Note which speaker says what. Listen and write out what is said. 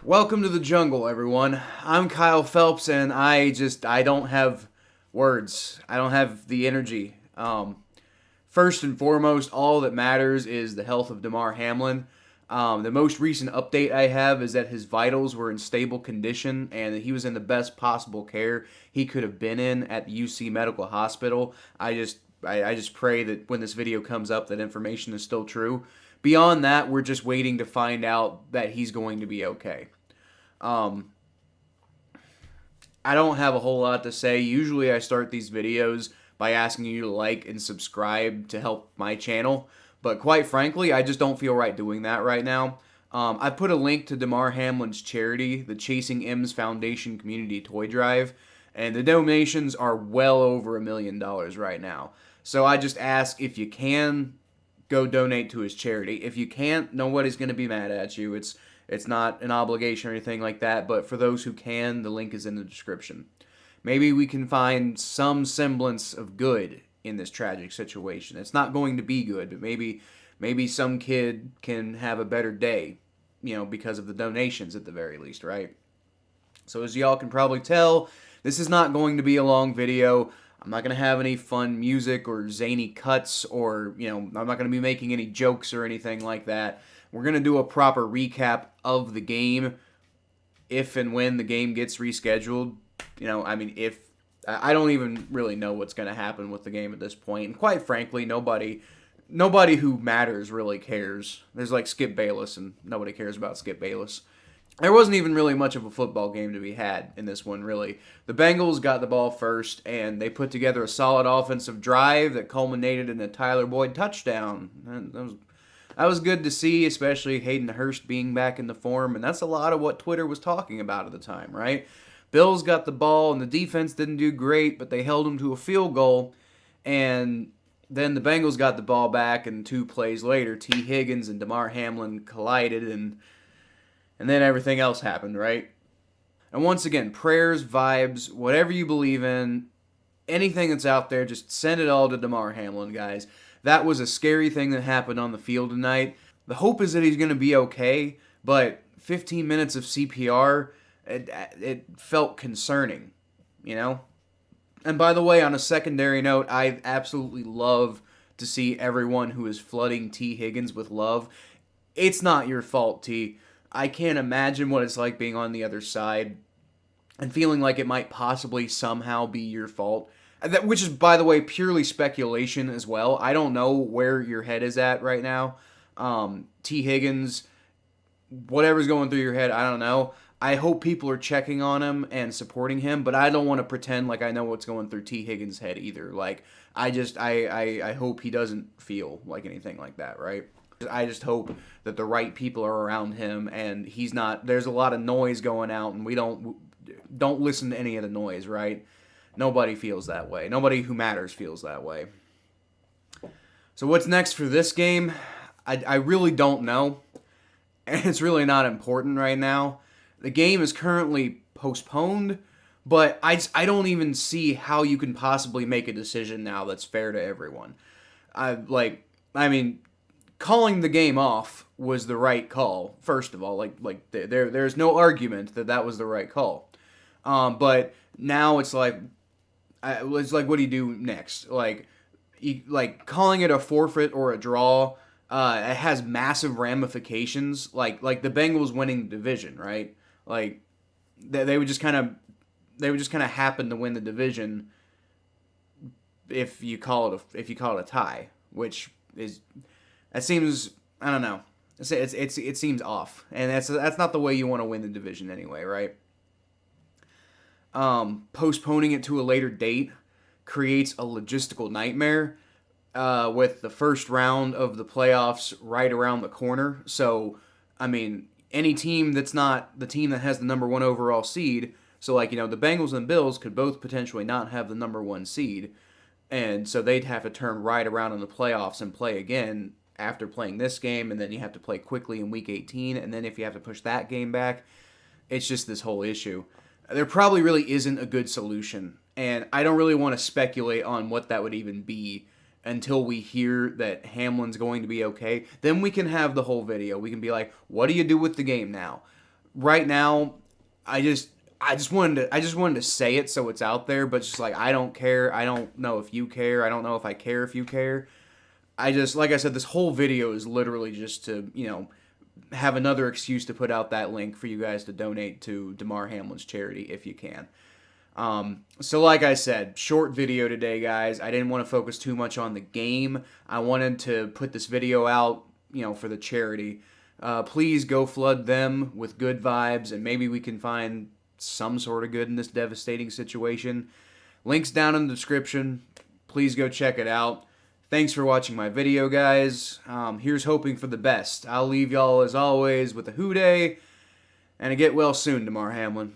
Speaker 1: Welcome to the jungle, everyone. I'm Kyle Phelps, and I don't have words. I don't have the energy. First and foremost, all that matters is the health of Damar Hamlin. The most recent update I have is that his vitals were in stable condition and that he was in the best possible care he could have been in at the UC Medical Hospital. I just pray that when this video comes up, that information is still true. Beyond that, we're just waiting to find out that he's going to be okay. Um, I don't have a whole lot to say. Usually I start these videos by asking you to like and subscribe to help my channel, but quite frankly, I just don't feel right doing that right now. I put a link to Damar Hamlin's charity, the Chasing M's Foundation Community Toy Drive, and the donations are well over $1 million right now. So I just ask, if you can, go donate to his charity. If you can't, nobody's going to be mad at you. It's not an obligation or anything like that, but for those who can, the link is in the description. Maybe we can find some semblance of good in this tragic situation. It's not going to be good, but maybe some kid can have a better day, because of the donations at the very least, right? So as y'all can probably tell, this is not going to be a long video. I'm not going to have any fun music or zany cuts or, I'm not going to be making any jokes or anything like that. We're going to do a proper recap of the game if and when the game gets rescheduled. If I don't even really know what's going to happen with the game at this point. And quite frankly, nobody who matters really cares. There's like Skip Bayless, and nobody cares about Skip Bayless. There wasn't even really much of a football game to be had in this one, really. The Bengals got the ball first, and they put together a solid offensive drive that culminated in a Tyler Boyd touchdown. That was good to see, especially Hayden Hurst being back in the form, and that's a lot of what Twitter was talking about at the time, right? Bills got the ball, and the defense didn't do great, but they held them to a field goal, and then the Bengals got the ball back, and 2 plays later, T. Higgins and Damar Hamlin collided, and then everything else happened, right? And once again, prayers, vibes, whatever you believe in, anything that's out there, just send it all to Damar Hamlin, guys. That was a scary thing that happened on the field tonight. The hope is that he's going to be okay, but 15 minutes of CPR, it felt concerning, And by the way, on a secondary note, I absolutely love to see everyone who is flooding T. Higgins with love. It's not your fault, T. I can't imagine what it's like being on the other side and feeling like it might possibly somehow be your fault. Which is, by the way, purely speculation as well. I don't know where your head is at right now. T. Higgins, whatever's going through your head, I don't know. I hope people are checking on him and supporting him, but I don't want to pretend like I know what's going through T. Higgins' head either. Like, I hope he doesn't feel like anything like that, right? I just hope that the right people are around him and he's not. There's a lot of noise going out, and we don't listen to any of the noise, right? Nobody feels that way. Nobody who matters feels that way. So what's next for this game? I really don't know. And it's really not important right now. The game is currently postponed, but I don't even see how you can possibly make a decision now that's fair to everyone. Calling the game off was the right call, first of all. There's no argument that was the right call. But now it's like, what do you do next? Calling it a forfeit or a draw, it has massive ramifications. Like the Bengals winning the division, right? Like they would just kind of happen to win the division if you call it a tie, which is, it seems, I don't know. It seems off, and that's not the way you want to win the division anyway, right? Postponing it to a later date creates a logistical nightmare with the first round of the playoffs right around the corner. So, any team that's not the team that has the number 1 overall seed, so the Bengals and Bills could both potentially not have the number 1 seed, and so they'd have to turn right around in the playoffs and play again after playing this game, and then you have to play quickly in Week 18, and then if you have to push that game back, it's just this whole issue. There probably really isn't a good solution, and I don't really want to speculate on what that would even be until we hear that Hamlin's going to be okay. Then we can have the whole video. We can be like, what do you do with the game now? right now, I just wanted to say it so it's out there, but just like I don't care. I don't know if you care. I don't know if I care if you care. Like I said, this whole video is literally just to, have another excuse to put out that link for you guys to donate to Damar Hamlin's charity if you can. So like I said, short video today, guys. I didn't want to focus too much on the game. I wanted to put this video out, for the charity. Please go flood them with good vibes, and maybe we can find some sort of good in this devastating situation. Links down in the description. Please go check it out. Thanks for watching my video, guys. Here's hoping for the best. I'll leave y'all, as always, with a hoo-day, and a get well soon, Damar Hamlin.